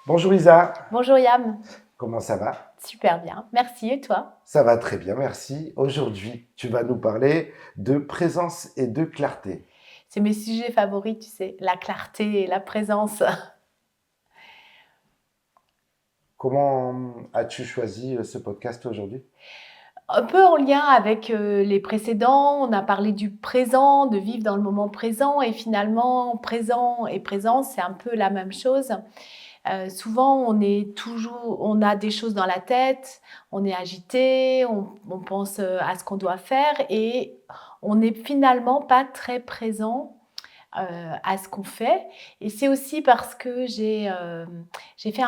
Bonjour Isa, Bonjour Yam, comment ça va? super bien, merci et toi? Ça va très bien, merci. Aujourd'hui, tu vas nous parler de présence et de clarté. C'est mes sujets favoris, tu sais, la clarté et la présence. Comment as-tu choisi ce podcast aujourd'hui? Un peu en lien avec les précédents, on a parlé du présent, de vivre dans le moment présent et finalement présent et présence, c'est un peu la même chose. Souvent on a des choses dans la tête, on est agité, on pense à ce qu'on doit faire et on n'est finalement pas très présent à ce qu'on fait. Et c'est aussi parce que j'ai fait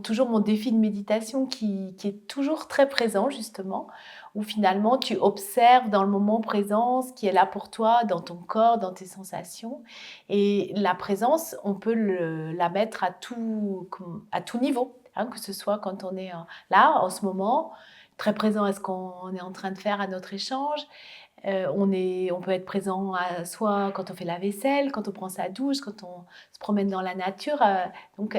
toujours mon défi de méditation qui est toujours très présent, justement, où finalement tu observes dans le moment présent ce qui est là pour toi, dans ton corps, dans tes sensations. Et la présence, on peut la mettre à tout niveau, hein, que ce soit quand on est là, en ce moment, très présent à ce qu'on est en train de faire à notre échange. On peut être présent à soi quand on fait la vaisselle, quand on prend sa douche, quand on se promène dans la nature. Donc,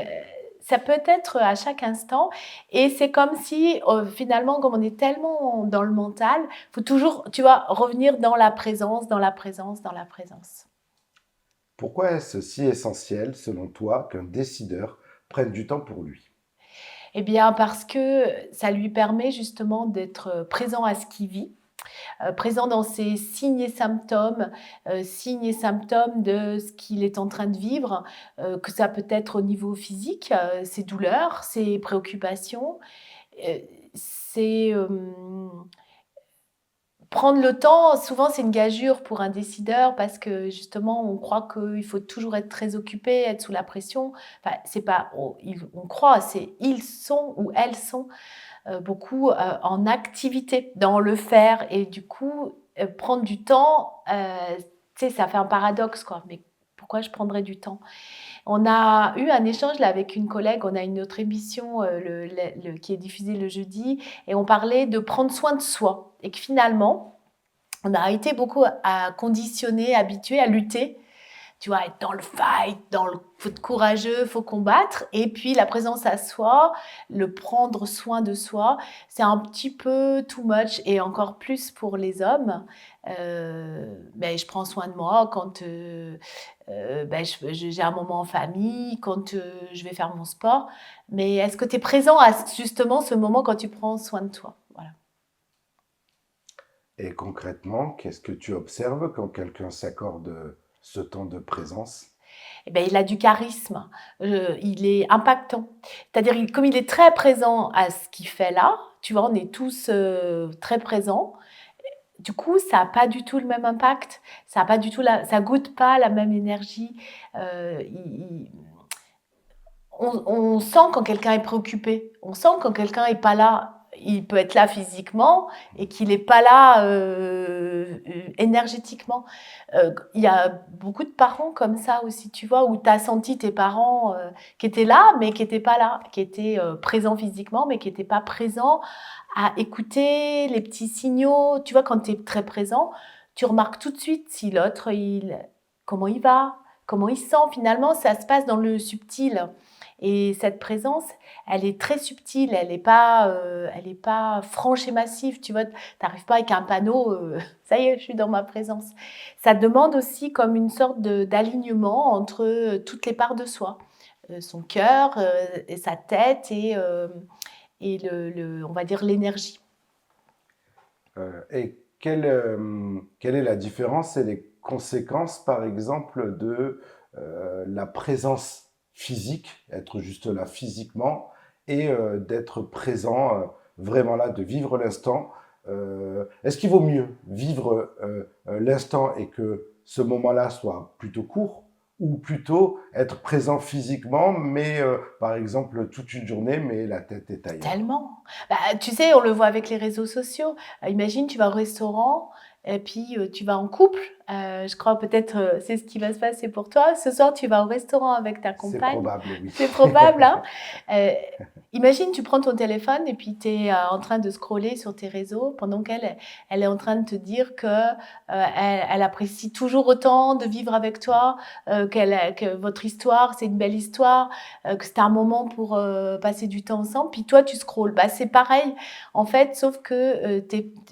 ça peut être à chaque instant. Et c'est comme si, finalement, comme on est tellement dans le mental, il faut toujours, tu vois, revenir dans la présence, dans la présence, dans la présence. Pourquoi est-ce si essentiel, selon toi, qu'un décideur prenne du temps pour lui? Eh bien, parce que ça lui permet justement d'être présent à ce qu'il vit, présent dans ses signes et symptômes de ce qu'il est en train de vivre, que ça peut être au niveau physique, ses douleurs, ses préoccupations. Euh, c'est prendre le temps, souvent c'est une gageure pour un décideur parce que justement on croit qu'il faut toujours être très occupé, être sous la pression. Enfin, c'est pas, on croit, c'est ils sont ou elles sont beaucoup en activité, dans le faire. Et du coup, prendre du temps, tu sais, ça fait un paradoxe, quoi. Mais pourquoi je prendrais du temps? On a eu un échange là avec une collègue, on a une autre émission qui est diffusée le jeudi, et on parlait de prendre soin de soi. Et que finalement, on a été beaucoup à conditionner, habitué à lutter, tu vois, être dans le fight, faut être courageux, faut combattre. Et puis la présence à soi, le prendre soin de soi, c'est un petit peu too much et encore plus pour les hommes. Je prends soin de moi quand j'ai un moment en famille, quand je vais faire mon sport. Mais est-ce que tu es présent à justement ce moment quand tu prends soin de toi? Voilà. Et concrètement, qu'est-ce que tu observes quand quelqu'un s'accorde ce temps de présence? Eh ben, il a du charisme, il est impactant. C'est-à-dire, comme il est très présent à ce qu'il fait là, tu vois, on est tous très présents. Du coup, ça n'a pas du tout le même impact, ça a pas du tout ça goûte pas la même énergie. Euh, il- on sent quand quelqu'un est préoccupé, on sent quand quelqu'un est pas là. Il peut être là physiquement et qu'il n'est pas là énergétiquement. Il y a beaucoup de parents comme ça aussi, tu vois, où tu as senti tes parents qui étaient là, mais qui n'étaient pas là, qui étaient présents physiquement, mais qui n'étaient pas présents à écouter les petits signaux. Tu vois, quand tu es très présent, tu remarques tout de suite si l'autre, comment il va, comment il sent. Finalement, ça se passe dans le subtil. Et cette présence, elle est très subtile, elle est pas franche et massive. Tu vois, tu n'arrives pas avec un panneau, ça y est, je suis dans ma présence. Ça demande aussi comme une sorte d'alignement entre toutes les parts de soi, son cœur, et sa tête et on va dire l'énergie. Et quelle est la différence et les conséquences, par exemple, de la présence physique, être juste là physiquement, et d'être présent, vraiment là, de vivre l'instant? Est-ce qu'il vaut mieux vivre l'instant et que ce moment-là soit plutôt court, ou plutôt être présent physiquement, mais par exemple toute une journée, mais la tête est ailleurs? Tellement. Bah, tu sais, on le voit avec les réseaux sociaux. Imagine, tu vas au restaurant et puis tu vas en couple. Je crois peut-être c'est ce qui va se passer pour toi. Ce soir, tu vas au restaurant avec ta C'est compagne. probable, oui. C'est probable, hein? Euh, Imagine, tu prends ton téléphone et puis tu es en train de scroller sur tes réseaux pendant elle est en train de te dire que elle apprécie toujours autant de vivre avec toi, que votre histoire, c'est une belle histoire, que c'est un moment pour passer du temps ensemble. Puis toi, tu scrolles. Bah, c'est pareil, en fait, sauf que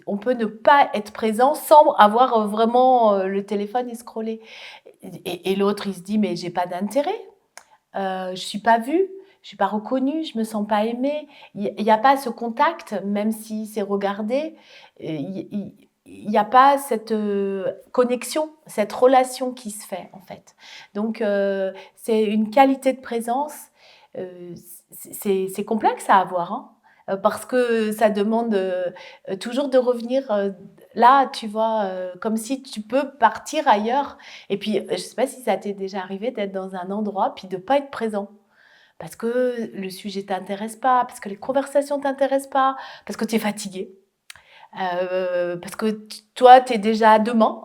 on peut ne pas être présent sans avoir vraiment le téléphone et scroller. Et l'autre, il se dit, mais j'ai pas d'intérêt. Je suis pas vue, je suis pas reconnue, je me sens pas aimée. Il y a pas ce contact, même si c'est regardé. Il y a pas cette connexion, cette relation qui se fait en fait. Donc c'est une qualité de présence. euh, c'est complexe à avoir, hein, parce que ça demande toujours de revenir là, tu vois, comme si tu peux partir ailleurs. Et puis, je ne sais pas si ça t'est déjà arrivé d'être dans un endroit puis de ne pas être présent. Parce que le sujet ne t'intéresse pas, parce que les conversations ne t'intéressent pas, parce que tu es fatigué, parce que toi, tu es déjà à demain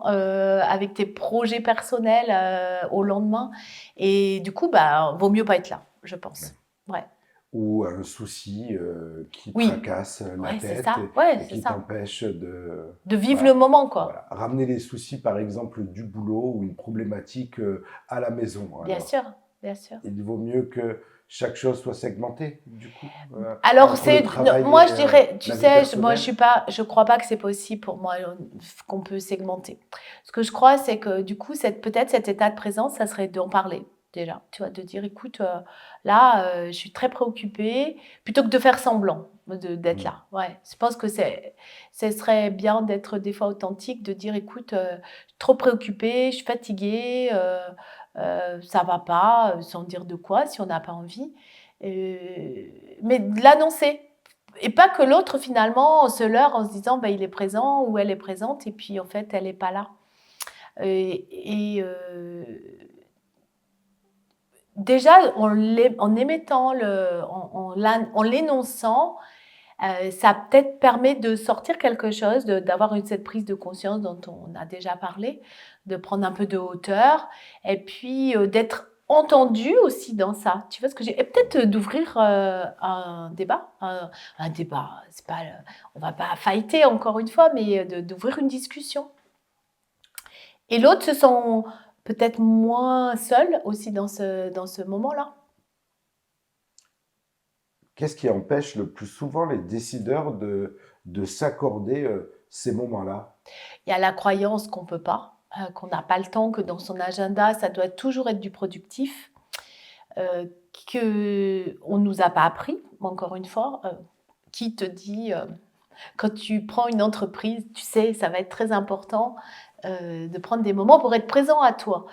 avec tes projets personnels au lendemain. Et du coup, bah, vaut mieux pas être là, je pense. Ouais. Ou un souci qui Oui, tracasse la ouais, c'est tête ça. Ouais, et c'est qui ça. t'empêche de... De vivre le Voilà, moment, quoi. voilà. Ramener les soucis, par exemple, du boulot ou une problématique à la maison. Bien Alors, sûr, bien sûr. il vaut mieux que chaque chose soit segmentée, du coup, Alors entre le c'est, travail moi et je dirais, tu la vie sais, moi personnelle. je crois pas que c'est possible pour moi qu'on peut segmenter. Ce que je crois, c'est que du coup, peut-être cet état de présence, ça serait d'en parler déjà, tu vois, de dire, écoute, là, je suis très préoccupée, plutôt que de faire semblant d'être Mm. là. Ouais, je pense que ce serait bien d'être des fois authentique, de dire, écoute, je suis trop préoccupée, je suis fatiguée, ça va pas, sans dire de quoi, si on n'a pas envie. Euh, mais de l'annoncer. Et pas que l'autre, finalement, se leurre en se disant bah, il est présent ou elle est présente, et puis en fait, elle n'est pas là. Déjà, en émettant, en l'énonçant, ça peut-être permet de sortir quelque chose, d'avoir cette prise de conscience dont on a déjà parlé, de prendre un peu de hauteur et puis d'être entendu aussi dans ça. Tu vois ce que j'ai... Et peut-être d'ouvrir un débat. Un débat, c'est pas, on va pas fighter encore une fois, mais d'ouvrir une discussion. Et l'autre se sent peut-être moins seul aussi dans ce moment-là. Qu'est-ce qui empêche le plus souvent les décideurs de s'accorder ces moments-là? Il y a la croyance qu'on peut pas, qu'on n'a pas le temps, que dans son agenda, ça doit toujours être du productif, qu'on ne nous a pas appris, encore une fois. Qui te dit, quand tu prends une entreprise, tu sais, ça va être très important de prendre des moments pour être présent à toi.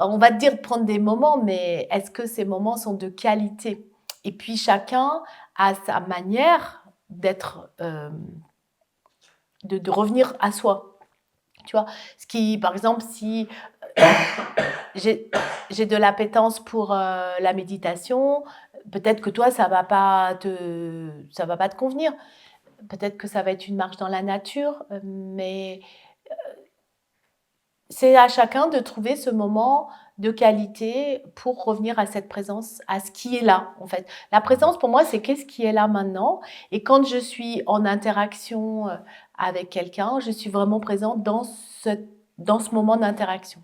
On va te dire de prendre des moments, mais est-ce que ces moments sont de qualité? Et puis chacun a sa manière d'être, de revenir à soi. Tu vois, ce qui, par exemple, si j'ai de l'appétence pour la méditation, peut-être que toi, ça va pas te convenir. Peut-être que ça va être une marche dans la nature, mais c'est à chacun de trouver ce moment de qualité pour revenir à cette présence, à ce qui est là, en fait. La présence, pour moi, c'est qu'est-ce qui est là maintenant. Et quand je suis en interaction avec quelqu'un, je suis vraiment présente dans ce moment d'interaction.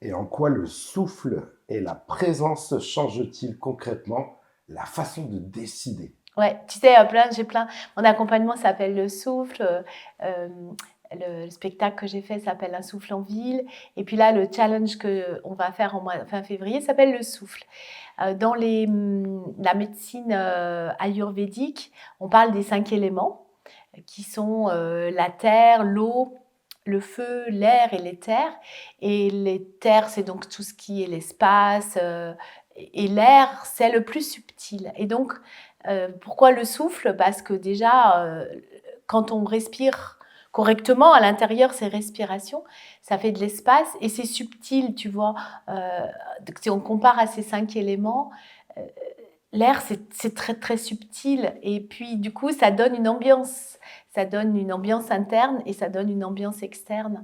Et en quoi le souffle et la présence changent-ils concrètement la façon de décider? Ouais, tu sais, j'ai plein. Mon accompagnement s'appelle Le Souffle. Le spectacle que j'ai fait s'appelle Un souffle en ville. Et puis là, le challenge qu'on va faire fin février s'appelle Le Souffle. Dans la médecine ayurvédique, on parle des 5 éléments qui sont la terre, l'eau, le feu, l'air et l'éther. Et l'éther, c'est donc tout ce qui est l'espace. Et l'air, c'est le plus subtil. Et donc, pourquoi le souffle? Parce que déjà, quand on respire correctement à l'intérieur, ces respirations, ça fait de l'espace et c'est subtil, tu vois. Si on compare à ces 5 éléments, euh, l'air, c'est très, très subtil. Et puis, du coup, ça donne une ambiance. Ça donne une ambiance interne et ça donne une ambiance externe.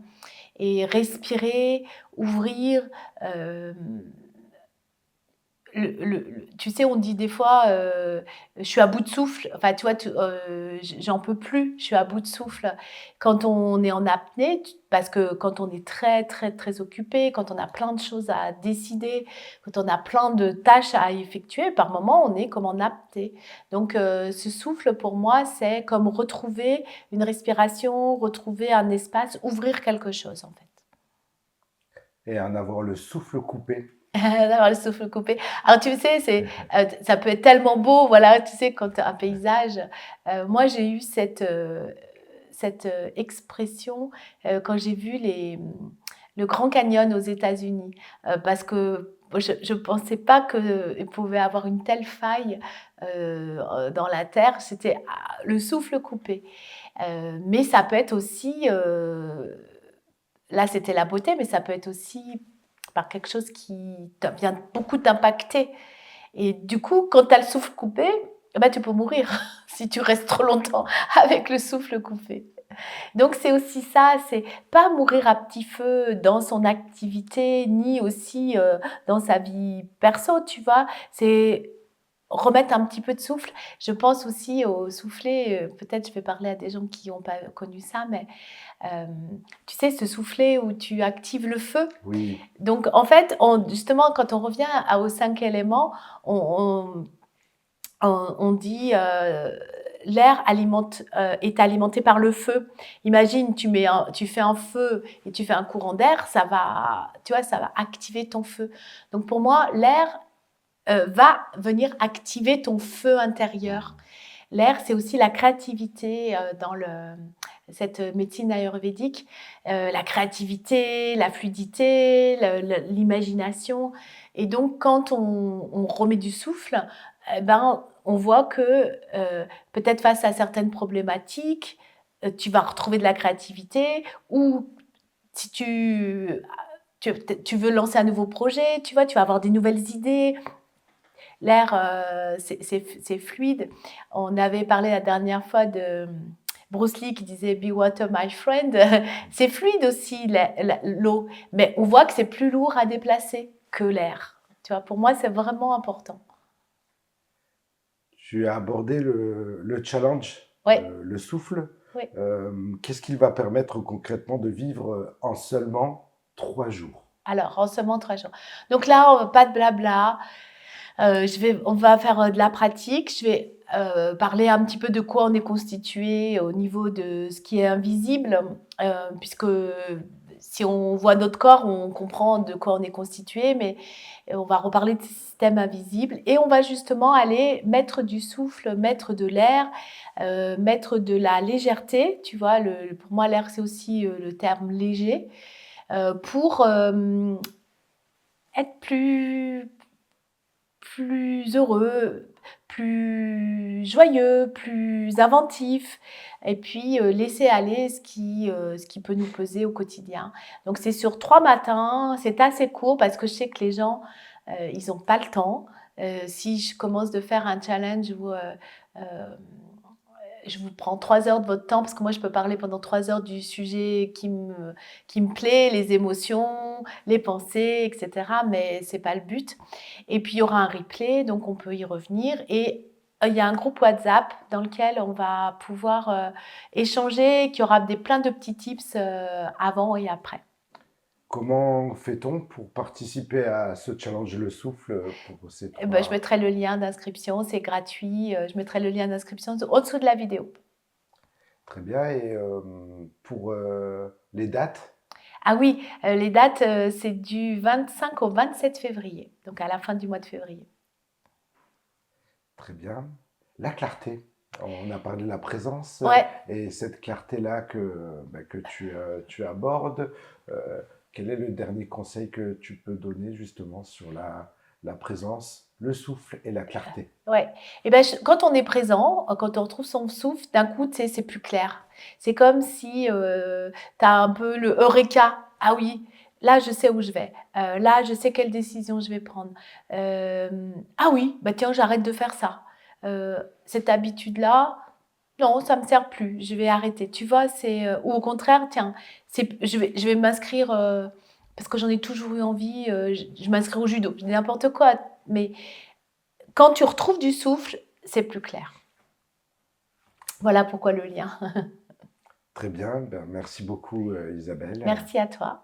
Et respirer, ouvrir, tu sais, on dit des fois, je suis à bout de souffle. Enfin, tu vois, j'en peux plus, je suis à bout de souffle. Quand on est en apnée, parce que quand on est très, très, très occupé, quand on a plein de choses à décider, quand on a plein de tâches à effectuer, par moment, on est comme en apnée. Donc, ce souffle, pour moi, c'est comme retrouver une respiration, retrouver un espace, ouvrir quelque chose, en fait. Et en avoir le souffle coupé. D'avoir le souffle coupé. Alors tu sais, ça peut être tellement beau, voilà, tu sais, quand un paysage. Moi, j'ai eu cette expression quand j'ai vu le Grand Canyon aux États-Unis, parce que je ne pensais pas qu'il pouvait avoir une telle faille dans la terre. C'était le souffle coupé. Mais ça peut être aussi, là c'était la beauté, mais ça peut être aussi par quelque chose qui vient beaucoup t'impacter. Et du coup, quand tu as le souffle coupé, eh ben, tu peux mourir si tu restes trop longtemps avec le souffle coupé. Donc c'est aussi ça, c'est pas mourir à petit feu dans son activité, ni aussi dans sa vie perso, tu vois. C'est remettre un petit peu de souffle. Je pense aussi au souffler, peut-être je vais parler à des gens qui n'ont pas connu ça, mais euh, tu sais, ce souffler où tu actives le feu. Oui, Donc, en fait, justement, quand on revient aux 5 éléments, on, on dit l'air est alimenté par le feu. Imagine, tu fais un feu et tu fais un courant d'air, tu vois, ça va activer ton feu. Donc, pour moi, l'air va venir activer ton feu intérieur. L'air, c'est aussi la créativité dans cette médecine ayurvédique, la créativité, la fluidité, l'imagination. Et donc, quand on remet du souffle, ben, on voit que peut-être face à certaines problématiques, tu vas retrouver de la créativité ou si tu veux lancer un nouveau projet, tu vois, tu vas avoir des nouvelles idées. L'air, c'est fluide. On avait parlé la dernière fois de Bruce Lee qui disait Be water, my friend. C'est fluide aussi, l'eau. Mais on voit que c'est plus lourd à déplacer que l'air. Tu vois, pour moi, c'est vraiment important. tu as abordé le challenge, Oui, le souffle. oui. Qu'est-ce qu'il va permettre concrètement de vivre en seulement 3 jours? Alors, en seulement 3 jours. Donc là, pas de blabla. On va faire de la pratique. Je vais parler un petit peu de quoi on est constitué au niveau de ce qui est invisible, puisque si on voit notre corps, on comprend de quoi on est constitué, mais on va reparler de ces systèmes invisibles et on va justement aller mettre du souffle, mettre de l'air, mettre de la légèreté. Tu vois, pour moi, l'air, c'est aussi le terme léger, pour être plus heureux, plus joyeux, plus inventif, et puis laisser aller ce qui peut nous peser au quotidien. Donc c'est sur 3 matins, c'est assez court parce que je sais que les gens, ils n'ont pas le temps. Si je commence de faire un challenge où je vous prends 3 heures de votre temps, parce que moi je peux parler pendant 3 heures du sujet qui me plaît, les émotions, les pensées, etc. Mais c'est pas le but. Et puis il y aura un replay, donc on peut y revenir. Et il y a un groupe WhatsApp dans lequel on va pouvoir échanger, qui aura plein de petits tips avant et après. Comment fait-on pour participer à ce challenge le souffle pour ces Eh ben, je trois... mettrai le lien d'inscription, c'est gratuit. Je mettrai le lien d'inscription au-dessous de la vidéo. Très bien. Et pour les dates, Ah oui, les dates, c'est du 25 au 27 février, donc à la fin du mois de février. très bien. La clarté. On a parlé de la présence Ouais, et cette clarté-là que tu abordes. Quel est le dernier conseil que tu peux donner justement sur la présence, le souffle et la clarté? ouais. Et ben, quand on est présent, quand on retrouve son souffle, d'un coup, tu sais, c'est plus clair. C'est comme si tu as un peu le eureka. Ah oui, là, je sais où je vais. Là, je sais quelle décision je vais prendre. Ah oui, bah tiens, j'arrête de faire ça. Cette habitude-là, Non, ça me sert plus, je vais arrêter. Tu vois, c'est, ou au contraire, tiens, je vais m'inscrire, parce que j'en ai toujours eu envie, je m'inscris au judo, je dis n'importe quoi, mais quand tu retrouves du souffle, c'est plus clair. Voilà pourquoi le lien. Très bien, ben, merci beaucoup Isabelle. Merci à toi.